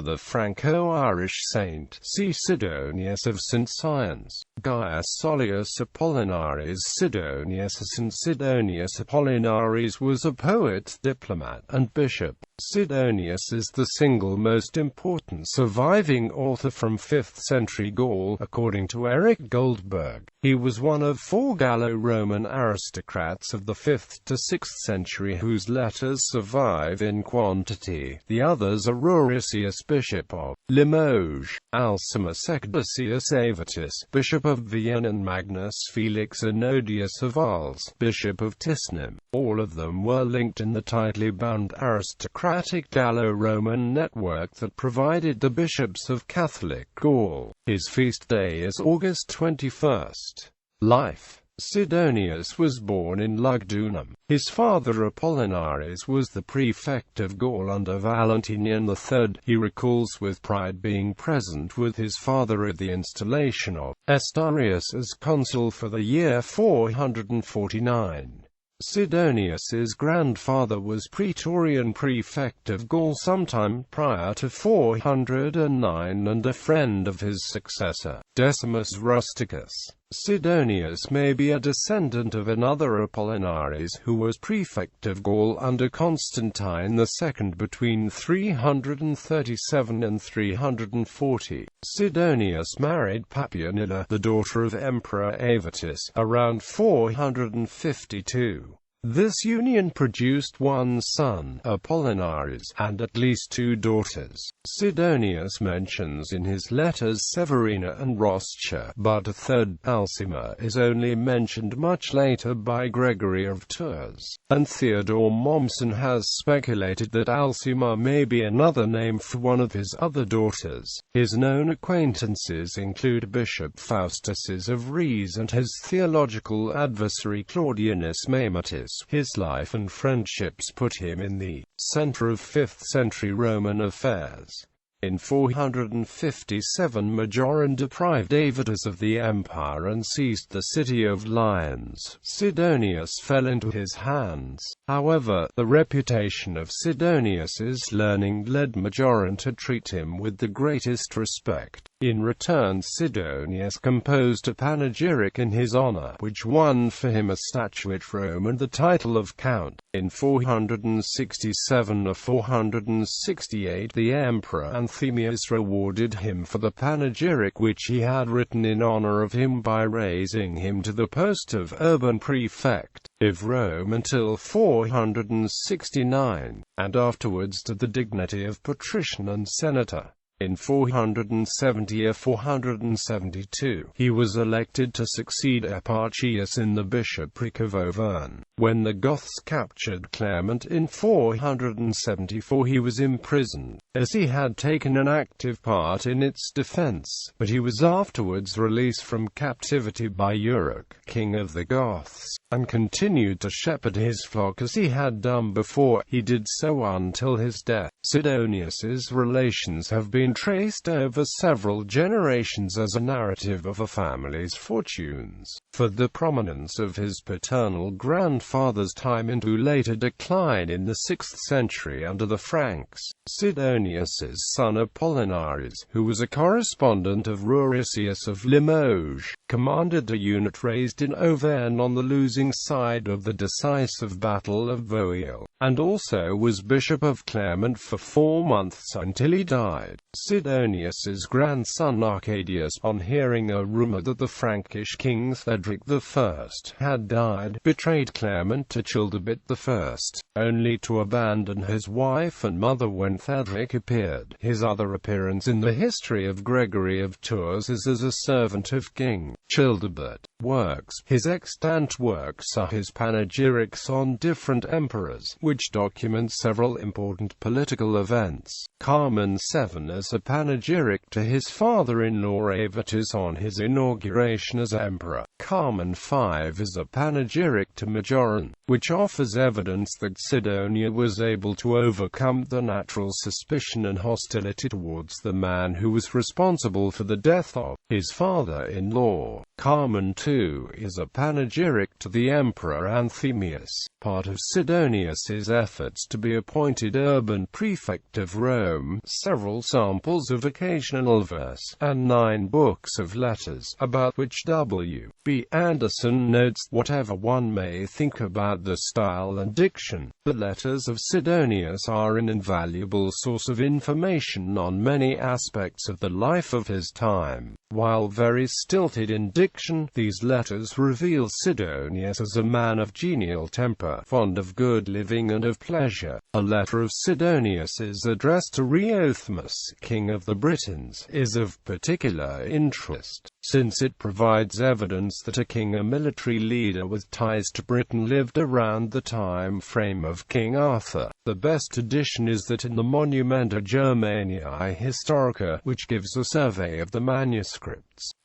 the Franco-Irish Saint Sidonius of Saint-Saëns.Gaius Sollius Apollinaris Sidonius. Saint Sidonius Apollinaris was a poet, diplomat, and bishop. Sidonius is the single most important surviving author from 5th century Gaul, according to Eric Goldberg. He was one of 4 Gallo-Roman aristocrats of the 5th to 6th century whose letters survive in quantity. The others are Ruricius, bishop of Limoges, Alcimus Ecdicius Avitus, bishop of Vienne, and Magnus Felix Ennodius of Arles, bishop of Ticinum. All of them were linked in the tightly bound aristocratic Gallo-Roman network that provided the bishops of Catholic Gaul. His feast day is August 21st. Life: Sidonius was born in Lugdunum. His father Apollinaris was the prefect of Gaul under Valentinian III. He recalls with pride being present with his father at the installation of Asturius as consul for the year 449. Sidonius's grandfather was Praetorian prefect of Gaul sometime prior to 409 and a friend of his successor, Decimus Rusticus. Sidonius may be a descendant of another Apollinaris who was prefect of Gaul under Constantine II between 337 and 340. Sidonius married Papionilla, the daughter of Emperor Avitus, around 452. This union produced one son, Apollinaris, and at least 2 daughters. Sidonius mentions in his letters Severina and Roscia, but a third, Alcima, is only mentioned much later by Gregory of Tours, and Theodore Mommsen has speculated that Alcima may be another name for one of his other daughters. His known acquaintances include Bishop Faustus of Rheims and his theological adversary Claudianus Mamertus. His life and friendships put him in the center of 5th century Roman affairs. In 457 Majoran deprived Avitus of the empire and seized the city of Lyons. Sidonius fell into his hands. However, the reputation of Sidonius's learning led Majoran to treat him with the greatest respect. In return, Sidonius composed a panegyric in his honor, which won for him a statue at Rome and the title of Count. In 467 or 468, the Emperor Anthemius rewarded him for the panegyric which he had written in honor of him by raising him to the post of urban prefect of Rome until 469, and afterwards to the dignity of patrician and senator. In 470 or 472, he was elected to succeed Eparchius in the bishopric of Auvergne. When the Goths captured Clement in 474, he was imprisoned, as he had taken an active part in its defense, but he was afterwards released from captivity by Euric, king of the Goths, and continued to shepherd his flock as he had done before. He did so until his death. Sidonius's relations have been traced over several generations as a narrative of a family's fortunes, for the prominence of his paternal grandfather's time into later decline in the 6th century under the Franks. Sidonius's son Apollinaris, who was a correspondent of Ruricius of Limoges, commanded a unit raised in Auvergne on the losing side of the decisive Battle of Vauxhall, and also was bishop of Clermont for 4 months until he died. Sidonius's grandson Arcadius, on hearing a rumor that the Frankish king Cedric I had died, betrayed Clermont to Childebert I, only to abandon his wife and mother when Cedric appeared. His other appearance in the history of Gregory of Tours is as a servant of King Childebert. Works. His extant works are his panegyrics on different emperors, which document several important political events. Carmen 7 is a panegyric to his father-in-law Avitus on his inauguration as emperor. Carmen 5 is a panegyric to Majoran, which offers evidence that Sidonia was able to overcome the natural suspicion and hostility towards the man who was responsible for the death of His father-in-law, Carmen II, is a panegyric to the Emperor Anthemius, part of Sidonius's efforts to be appointed urban prefect of Rome, several samples of occasional verse, and 9 books of letters, about which W.B. Anderson notes, whatever one may think about the style and diction, the letters of Sidonius are an invaluable source of information on many aspects of the life of his time. While very stilted in diction, these letters reveal Sidonius as a man of genial temper, fond of good living and of pleasure. A letter of Sidonius's addressed to Ruricius, king of the Britons, is of particular interest, since it provides evidence that a king, a military leader with ties to Britain, lived around the time frame of King Arthur. The best edition is that in the Monumenta Germaniae Historica, which gives a survey of the manuscripts.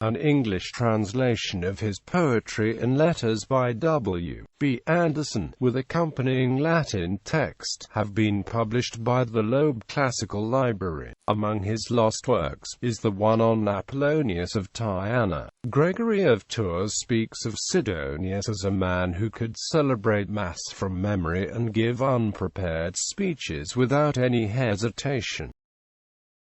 An English translation of his poetry and letters by W.B. Anderson, with accompanying Latin text, have been published by the Loeb Classical Library. Among his lost works is the one on Apollonius of Tyana. Gregory of Tours speaks of Sidonius as a man who could celebrate Mass from memory and give unprepared speeches without any hesitation.